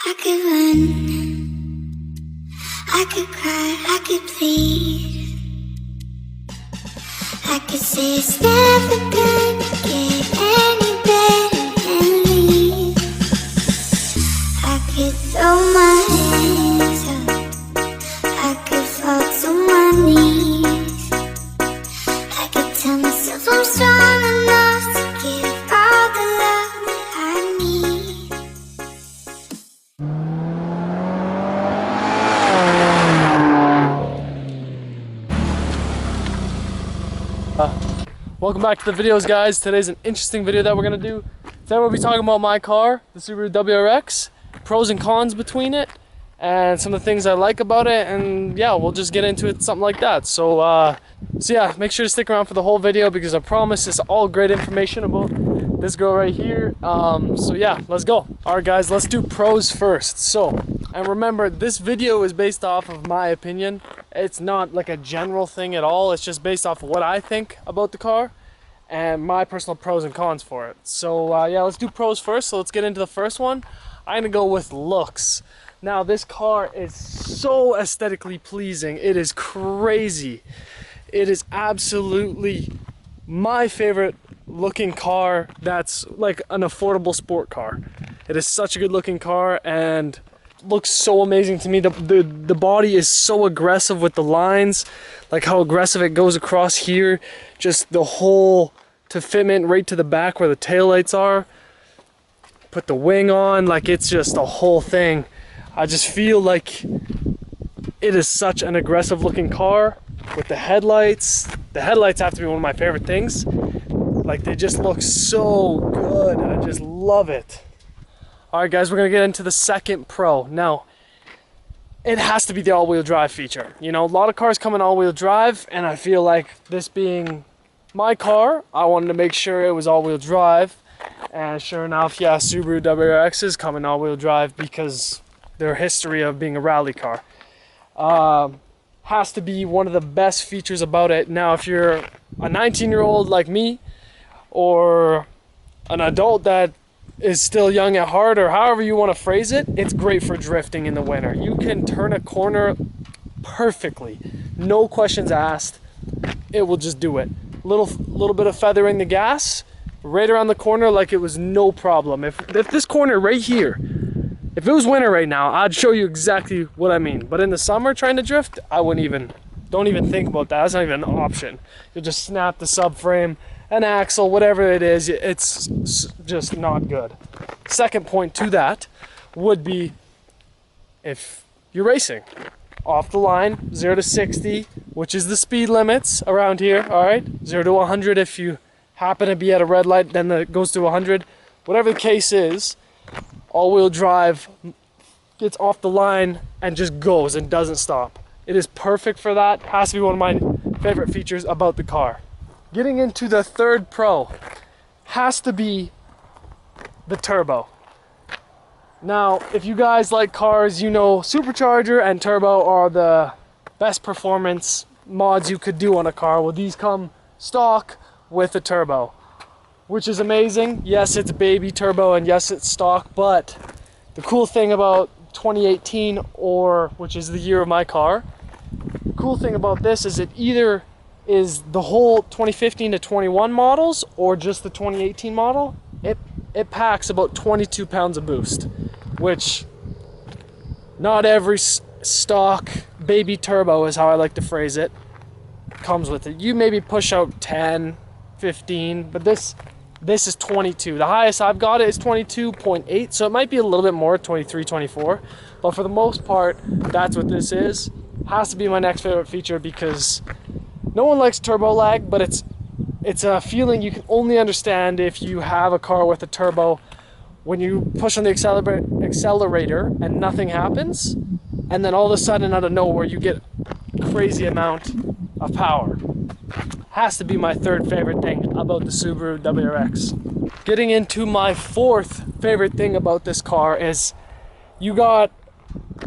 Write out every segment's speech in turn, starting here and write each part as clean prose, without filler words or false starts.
I could run, I could cry, I could plead. I could say it's never gonna get any better than leave. I could throw my hands up, I could fall to my knees. I could tell myself I'm strong enough to give all the love that I need. Welcome back to the videos, guys. Today's an interesting video that we're gonna do. Today we'll be talking about my car, the Subaru WRX, pros and cons between it, and some of the things I like about it, and yeah, we'll just get into it, something like that. So yeah, make sure to stick around for the whole video because I promise it's all great information about this girl right here. So yeah, let's go. All right, guys, let's do pros first. So, and remember, this video is based off of my opinion. It's not like a general thing at all. It's just based off of what I think about the car and my personal pros and cons for it. So yeah, let's do pros first. So let's get into the first one. I'm gonna go with looks. Now, this car is so aesthetically pleasing. It is crazy. It is absolutely my favorite looking car that's like an affordable sport car. It is such a good looking car and looks so amazing to me. The body is so aggressive with the lines, like how aggressive it goes across here, just the whole to fitment right to the back where the taillights are. Put the wing on, like it's just a whole thing. I just feel like it is such an aggressive looking car with the headlights. The headlights have to be one of my favorite things. Like, they just look so good. I just love it. All right, guys, we're gonna get into the second pro. Now, it has to be the all-wheel drive feature. You know, a lot of cars come in all-wheel drive, and I feel like this being my car, I wanted to make sure it was all-wheel drive. And sure enough, yeah, Subaru WRXs come in all-wheel drive because their history of being a rally car. Has to be one of the best features about it. Now, if you're a 19-year-old like me, or an adult that is still young at heart, or however you want to phrase it, it's great for drifting in the winter. You can turn a corner perfectly, no questions asked. It will just do it. Little bit of feathering the gas right around the corner, like it was no problem. If this corner right here, if it was winter right now, I'd show you exactly what I mean. But in the summer, trying to drift, don't even think about that. That's not even an option. You'll just snap the subframe, an axle, whatever it is. It's just not good. Second point to that would be if you're racing. Off the line, 0 to 60, which is the speed limits around here, all right? 0 to 100 if you happen to be at a red light, then it goes to 100. Whatever the case is, all-wheel drive gets off the line and just goes and doesn't stop. It is perfect for that. Has to be one of my favorite features about the car. Getting into the third pro has to be the turbo. Now, if you guys like cars, you know supercharger and turbo are the best performance mods you could do on a car. Well, these come stock with a turbo, which is amazing. Yes, it's baby turbo and yes, it's stock, but the cool thing about 2018, or which is the year of my car, the cool thing about this is it either is the whole 2015 to 21 models or just the 2018 model. It packs about 22 pounds of boost, which not every stock baby turbo, is how I like to phrase it, comes with it. You maybe push out 10, 15, but this is 22. The highest I've got it is 22.8, so it might be a little bit more, 23, 24, but for the most part, that's what this is. Has to be my next favorite feature because no one likes turbo lag, but it's a feeling you can only understand if you have a car with a turbo. When you push on the accelerator and nothing happens, and then all of a sudden out of nowhere you get a crazy amount of power. Has to be my third favorite thing about the Subaru WRX. Getting into my fourth favorite thing about this car is you got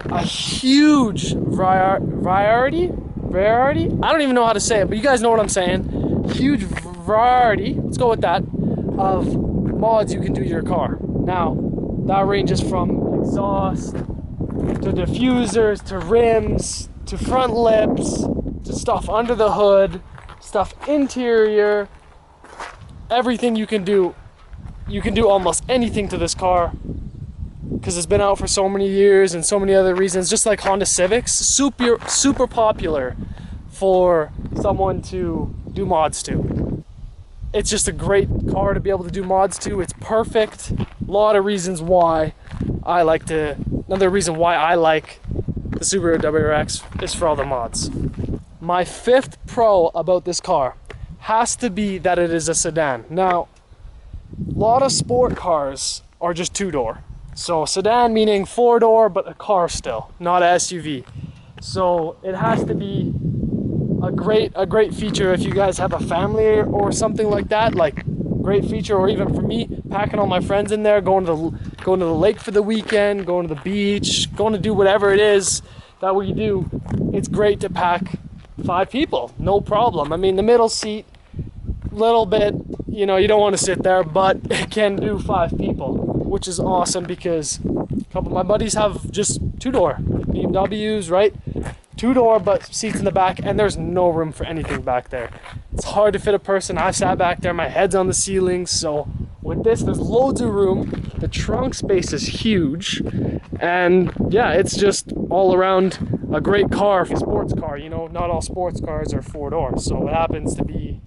a huge variety. I don't even know how to say it, but you guys know what I'm saying. Huge variety, let's go with that, of mods you can do to your car. Now, that ranges from exhaust, to diffusers, to rims, to front lips, to stuff under the hood, stuff interior, everything you can do. You can do almost anything to this car because it's been out for so many years and so many other reasons. Just like Honda Civics, super popular for someone to do mods to. It's just a great car to be able to do mods to. It's perfect. A lot of reasons why another reason why I like the Subaru WRX is for all the mods. My fifth pro about this car has to be that it is a sedan. Now, a lot of sport cars are just two-door. So sedan meaning four-door, but a car still, not an SUV. So it has to be a great feature if you guys have a family or something like that. Like, great feature, or even for me, packing all my friends in there, going to the lake for the weekend, going to the beach, going to do whatever it is that we do. It's great to pack 5 people, no problem. I mean, the middle seat, little bit, you know, you don't want to sit there, but it can do 5 people, which is awesome because a couple of my buddies have just two-door BMWs, right? Two-door, but seats in the back, and there's no room for anything back there. It's hard to fit a person. I sat back there, my head's on the ceiling, so with this, there's loads of room. The trunk space is huge, and yeah, it's just all around a great car, a sports car. You know, not all sports cars are 4 doors, so it happens to be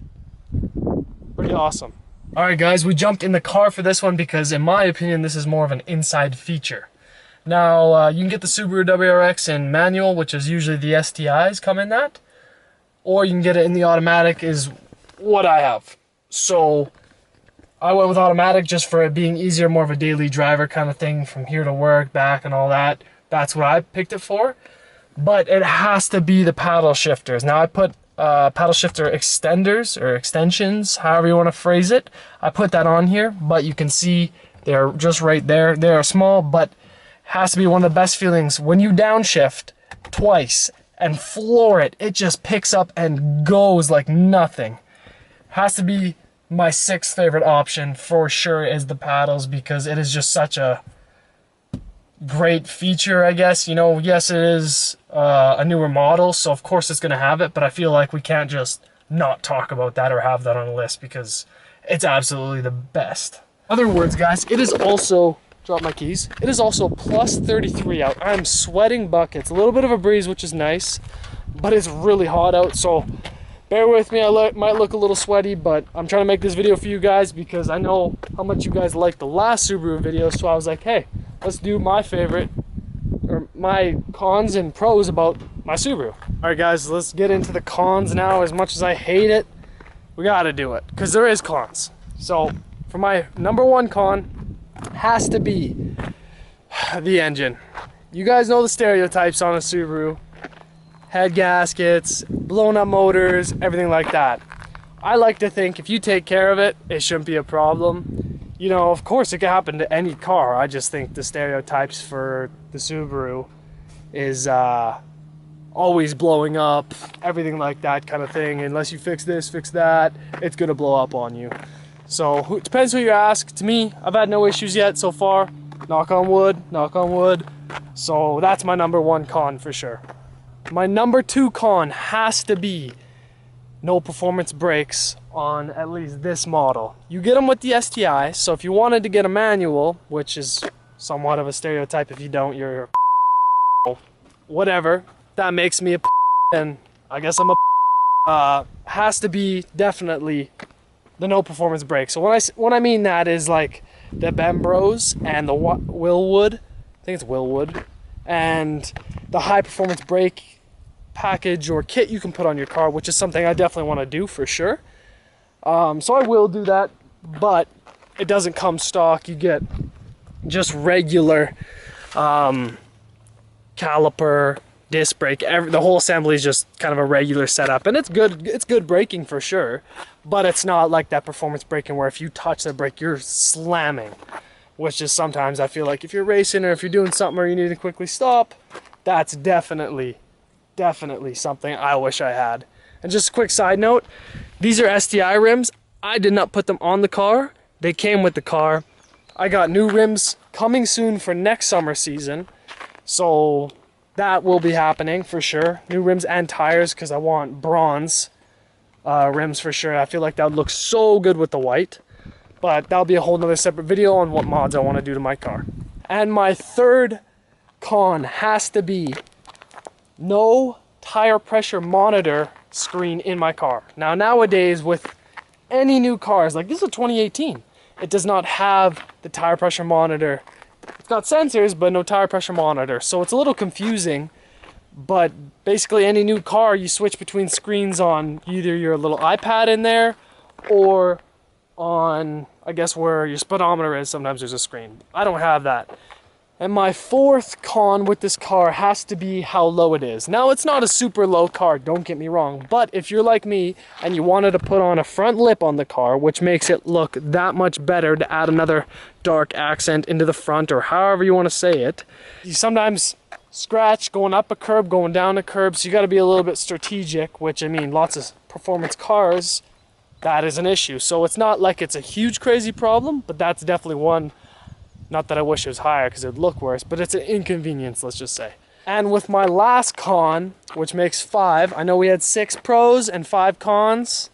pretty awesome. All right, guys, we jumped in the car for this one because, in my opinion, this is more of an inside feature. Now, you can get the Subaru WRX in manual, which is usually the STIs come in that, or you can get it in the automatic, is what I have. So I went with automatic just for it being easier, more of a daily driver kind of thing, from here to work, back, and all that. That's what I picked it for. But it has to be the paddle shifters. Now, I put paddle shifter extenders or extensions, however you want to phrase it. I put that on here, but you can see they're just right there. They're small, but has to be one of the best feelings when you downshift twice and floor it. It just picks up and goes like nothing. Has to be my 6th favorite option for sure, is the paddles, because it is just such a great feature, I guess. You know, yes, it is a newer model, so of course it's going to have it, but I feel like we can't just not talk about that or have that on a list because it's absolutely the best. In other words, guys, it is also, drop my keys, it is also plus 33 out. I'm sweating buckets. A little bit of a breeze, which is nice, but it's really hot out, so bear with me. I might look a little sweaty, but I'm trying to make this video for you guys because I know how much you guys liked the last Subaru video, so I was like, hey, let's do my favorite, or my cons and pros about my Subaru. All right, guys, let's get into the cons now. As much as I hate it, we gotta do it, because there is cons. So, for my number 1 con, has to be the engine. You guys know the stereotypes on a Subaru. Head gaskets, blown up motors, everything like that. I like to think if you take care of it, it shouldn't be a problem. You know, of course it can happen to any car. I just think the stereotypes for the Subaru is always blowing up, everything like that kind of thing. Unless you fix this, fix that, it's gonna blow up on you. So it depends who you ask. To me, I've had no issues yet so far. Knock on wood, knock on wood. So that's my number 1 con for sure. My number 2 con has to be no performance brakes on at least this model. You get them with the STI, so if you wanted to get a manual, which is somewhat of a stereotype, if you don't, you're a whatever. That makes me a and I guess I'm a has to be definitely the no performance brake. So when I mean that is like the Bembros and the Willwood, I think it's Willwood, and the high performance brake package or kit you can put on your car, which is something I definitely want to do for sure. So I will do that, but it doesn't come stock. You get just regular caliper, disc brake. The whole assembly is just kind of a regular setup, and it's good. It's good braking for sure, but it's not like that performance braking where if you touch the brake, you're slamming. Which is sometimes I feel like if you're racing or if you're doing something or you need to quickly stop, that's definitely something I wish I had. And just a quick side note, these are STI rims. I did not put them on the car. They came with the car. I got new rims coming soon for next summer season. So that will be happening for sure. New rims and tires, because I want bronze rims for sure. I feel like that would look so good with the white. But that'll be a whole nother separate video on what mods I want to do to my car. And my third con has to be no tire pressure monitor screen in my car. Now nowadays with any new cars, like this is a 2018, it does not have the tire pressure monitor. It's got sensors, but no tire pressure monitor. So it's a little confusing, but basically any new car, you switch between screens on either your little iPad in there or on, I guess, where your speedometer is. Sometimes there's a screen. I don't have that. And my fourth con with this car has to be how low it is. Now, it's not a super low car, don't get me wrong, but if you're like me and you wanted to put on a front lip on the car, which makes it look that much better to add another dark accent into the front, or however you want to say it, you sometimes scratch going up a curb, going down a curb, so you got to be a little bit strategic, which, I mean, lots of performance cars, that is an issue. So it's not like it's a huge crazy problem, but that's definitely one. Not that I wish it was higher because it would look worse, but it's an inconvenience, let's just say. And with my last con, which makes 5, I know we had 6 pros and 5 cons.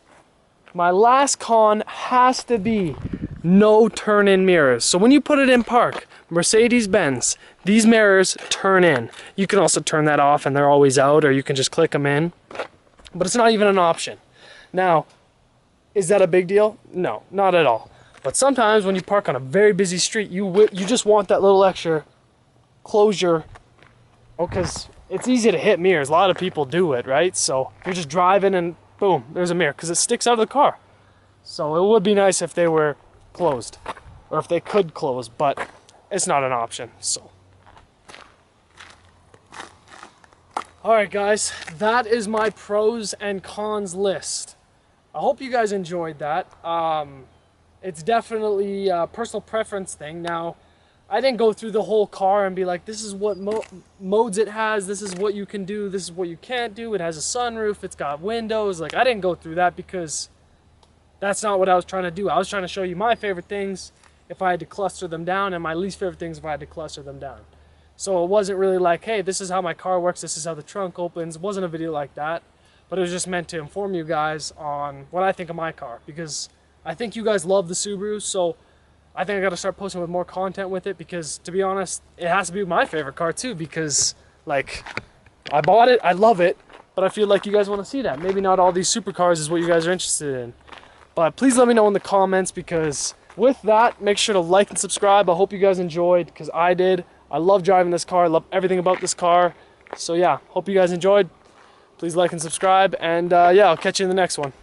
My last con has to be no turn-in mirrors. So when you put it in park, Mercedes-Benz, these mirrors turn in. You can also turn that off and they're always out, or you can just click them in. But it's not even an option. Now, is that a big deal? No, not at all. But sometimes when you park on a very busy street, you just want that little extra closure. Oh, because it's easy to hit mirrors. A lot of people do it, right? So you're just driving and boom, there's a mirror because it sticks out of the car. So it would be nice if they were closed, or if they could close, but it's not an option. So, all right, guys, that is my pros and cons list. I hope you guys enjoyed that. It's definitely a personal preference thing. Now, I didn't go through the whole car and be like, this is what modes it has, this is what you can do, this is what you can't do, it has a sunroof, it's got windows. Like, I didn't go through that because that's not what I was trying to do. I was trying to show you my favorite things if I had to cluster them down, and my least favorite things if I had to cluster them down. So it wasn't really like, hey, this is how my car works, this is how the trunk opens. It wasn't a video like that, but it was just meant to inform you guys on what I think of my car, because I think you guys love the Subaru, so I think I got to start posting with more content with it, because, to be honest, it has to be my favorite car too, because, like, I bought it, I love it, but I feel like you guys want to see that. Maybe not all these supercars is what you guys are interested in, but please let me know in the comments, because with that, make sure to like and subscribe. I hope you guys enjoyed, because I did. I love driving this car, I love everything about this car, so yeah, hope you guys enjoyed. Please like and subscribe, and yeah, I'll catch you in the next one.